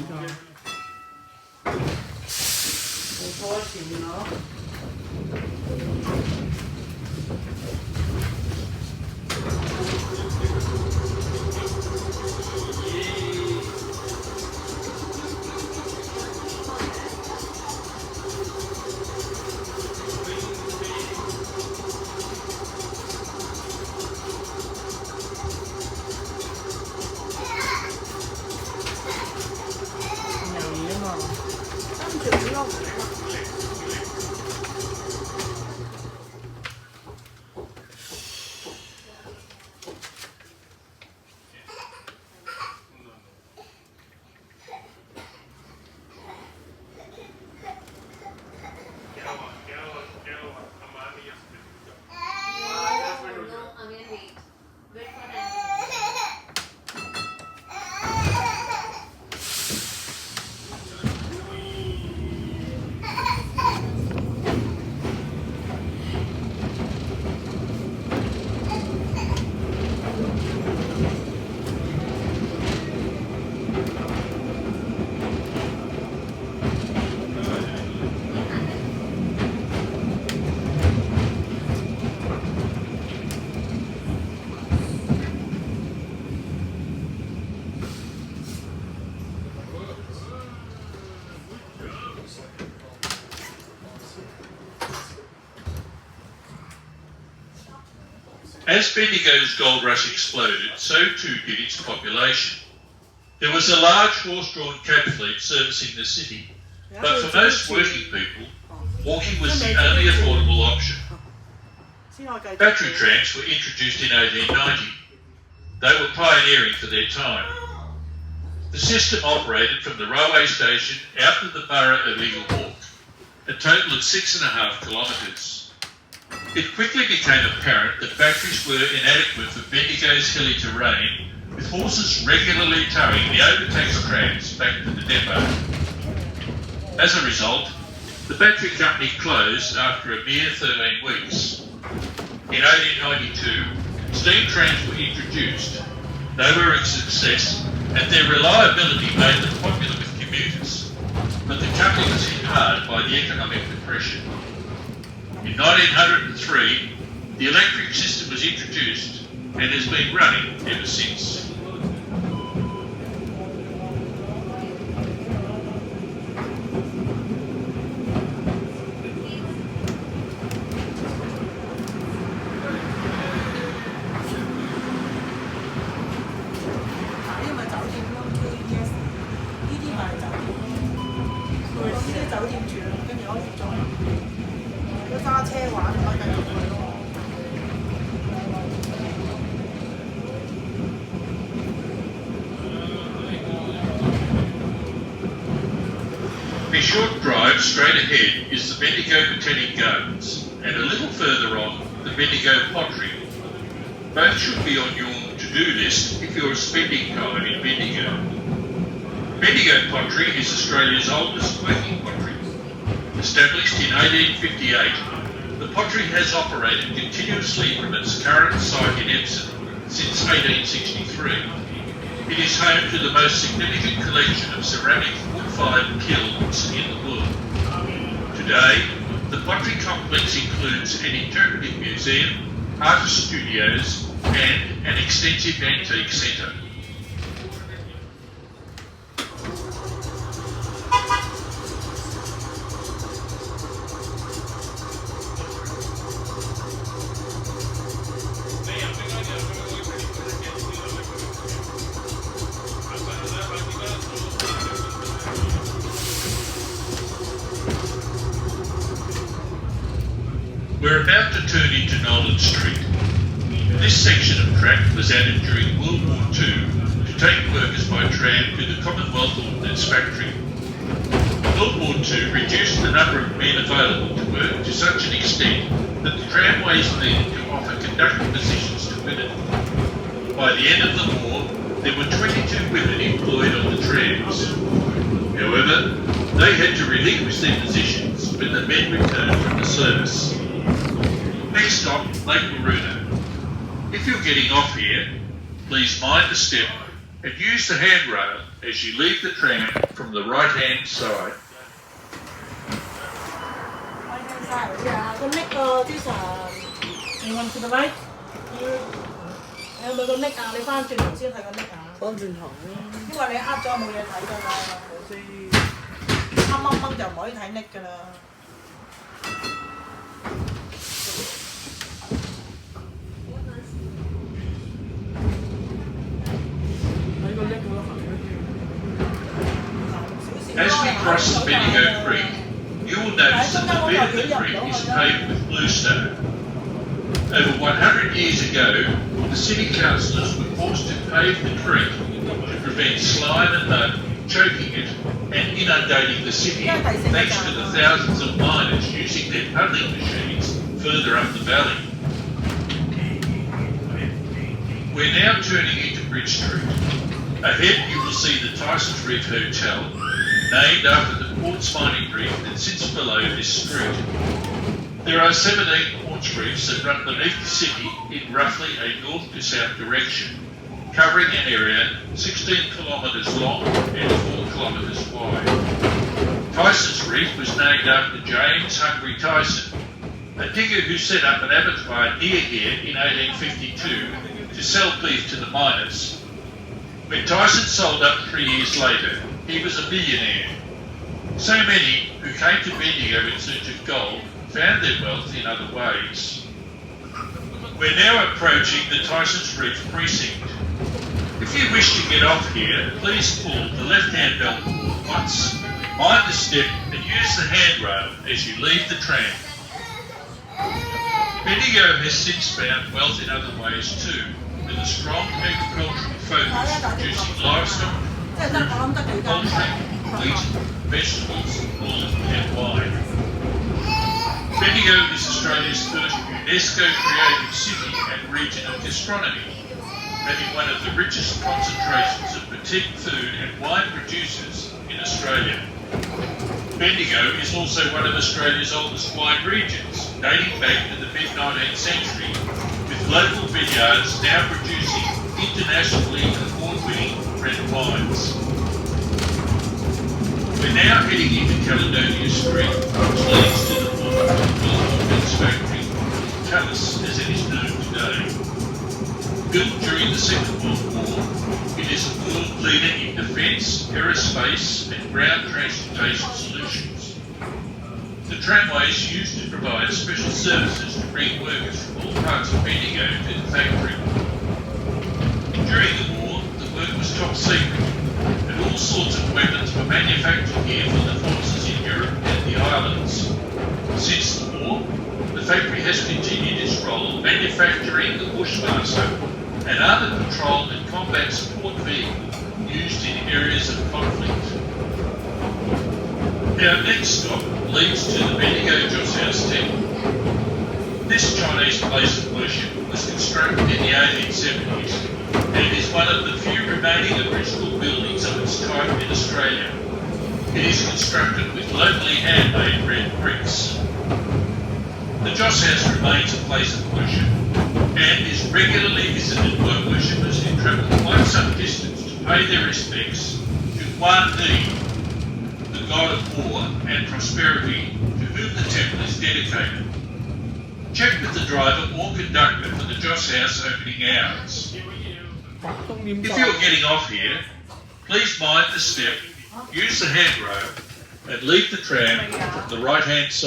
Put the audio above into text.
㗎？冇拖錢咯。As Bendigo's gold rush exploded, so too did its population. There was a large horse-drawn cab fleet servicing the city, but for most working people, walking was the only affordable option. Battery trams were introduced in 1890. They were pioneering for their time. The system operated from the railway station out to the borough of Eagle Hawk, a total of 6.5 kilometres. It quickly became apparent that batteries were inadequate for Bendigo's hilly terrain, with horses regularly towing the overtaxed trams back to the depot. As a result, the battery company closed after a mere 13 weeks. In 1892, steam trams were introduced. They were a success, and their reliability made them popular with commuters, but the company was hit hard by the economic depression. In 1903, the electric system was introduced and has been running ever since. A short drive straight ahead is the Bendigo Botanic Gardens, and a little further on, the Bendigo Pottery. Both should be on your to-do list if you're spending time in Bendigo. Bendigo Pottery is Australia's oldest working pottery. Established in 1858, the pottery has operated continuously from its current site in Epsom since 1863. It is home to the most significant collection of ceramic wood-fired kilns in the world. Today, the pottery complex includes an interpretive museum, artist studios, and an extensive antique centre. We're about to turn into Nolan Street. This section of track was added during World War II to take workers by tram to the Commonwealth Ordnance Factory. World War II reduced the number of men available to work to such an extent that the tramways needed to offer conductor positions to women. By the end of the war, there were 22 women employed on the trams. However, they had to relinquish their positions when the men returned from the service. Next stop, Lake Waruna. If you're getting off here, please mind the step and use the handrail as you leave the tram from the right-hand side. Right-hand side, yeah. Con neck this you want to the right? Em con neck 你翻轉頭先睇個 neck 翻轉頭啦。因為你呃咗冇嘢睇㗎啦，所以啱啱掹就唔可以睇 neck 㗎啦。As we cross the Benign Creek, you will notice that the bed of the creek is paved with bluestone. Over 100 years ago, the city councillors were forced to pave the creek to prevent slime and mud choking it and inundating the city, thanks to the thousands of miners using their puddling machines further up the valley. We're now turning into Bridge Street. Ahead you will see the Tyson's Reef Hotel, named after the quartz mining reef that sits below this street. There are 17 quartz reefs that run beneath the city in roughly a north to south direction, covering an area 16 kilometres long and 4 kilometres wide. Tyson's Reef was named after James Hungry Tyson, a digger who set up an abattoir near here in 1852 to sell beef to the miners. When Tyson sold up 3 years later, he was a millionaire. So many who came to Bendigo in search of gold found their wealth in other ways. We're now approaching the Tyson's Reef precinct. If you wish to get off here, please pull the left-hand bell once, mind the step and use the handrail as you leave the tram. Bendigo has since found wealth in other ways too, with a strong agricultural focus producing livestock, poultry, wheat, vegetables, wool and wine. Bendigo is Australia's first UNESCO Creative City and Region of Gastronomy, having one of the richest concentrations of boutique food and wine producers in Australia. Bendigo is also one of Australia's oldest wine regions, dating back to the mid-19th century, with local vineyards now producing internationally award-winning red wines. We're now heading into Caledonia Street, which leads to the Ben's factory, Tallis as it is known today. Built during the Second World War, it is a world leader in defence, aerospace and ground transportation solutions. The tramways used to provide special services to bring workers from all parts of Bendigo to the factory. During the war, the work was top secret, and all sorts of weapons were manufactured here for the forces in Europe and the islands. Since the war, the factory has continued its role manufacturing the Bushmaster and other patrol and combat support vehicles used in areas of conflict. Our next stop leads to the Bendigo Joss House Temple. This Chinese place of worship was constructed in the 1870s and is one of the few remaining original buildings of its type in Australia. It is constructed with locally handmade red bricks. The Joss House remains a place of worship and is regularly visited by worshippers who travel quite some distance to pay their respects to Wan Ni, the god of war and prosperity, to whom the temple is dedicated. Check with the driver or conductor for the Joss House opening hours. If you're getting off here, please mind the step, use the handrail and leave the tram from the right-hand side.